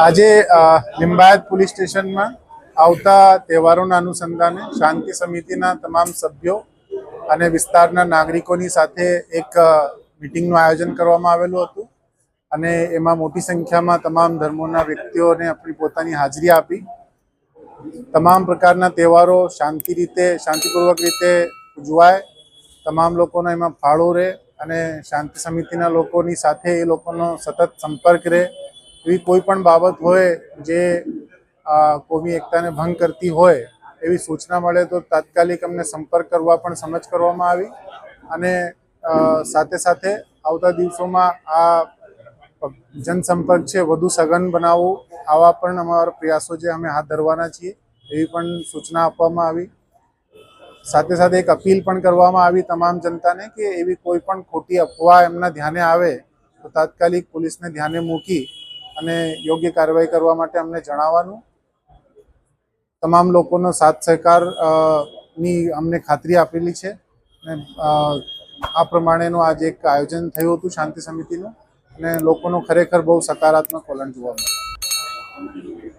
આજે લિંબાયત પોલીસ સ્ટેશનમાં આવતા તહેવારોના અનુસંધાને શાંતિ સમિતિના તમામ સભ્યો અને વિસ્તારના નાગરિકોની સાથે એક મીટિંગનું આયોજન કરવામાં આવેલું હતું અને એમાં મોટી સંખ્યામાં તમામ ધર્મોના વ્યક્તિઓને આપણી પોતાની હાજરી આપી તમામ પ્રકારના તહેવારો શાંતિપૂર્વક રીતે ઉજવાય, તમામ લોકોનો એમાં ફાળો રહે અને શાંતિ સમિતિના લોકોની સાથે એ લોકોનો સતત સંપર્ક રહે. એવી કોઈ પણ બાબત હોય જે કોમી એકતાને ભંગ કરતી હોય એવી સૂચના મળે તો તાત્કાલિક અમને સંપર્ક કરવા પણ સમજ કરવામાં આવી અને સાથે સાથે આવતા દિવસોમાં આ જનસંપર્ક છે વધુ સઘન બનાવવું, આવા પણ અમારા પ્રયાસો જે અમે હાથ ધરવાના છીએ એવી પણ સૂચના આપવામાં આવી. સાથે સાથે એક અપીલ પણ કરવામાં આવી તમામ જનતાને કે એવી કોઈ પણ ખોટી અફવા એમના ધ્યાને આવે તો તાત્કાલિક પોલીસને ધ્યાને મૂકી અને યોગ્ય કાર્યવાહી કરવા માટે અમને જણાવવાનું. તમામ લોકોનો સાથ સહકાર ની અમને ખાતરી આપેલી છે અને આ પ્રમાણેનું આજે એક આયોજન થયું હતું શાંતિ સમિતિનું અને લોકોનો ખરેખર બહુ સકારાત્મક વલણ જોવા મળ્યું.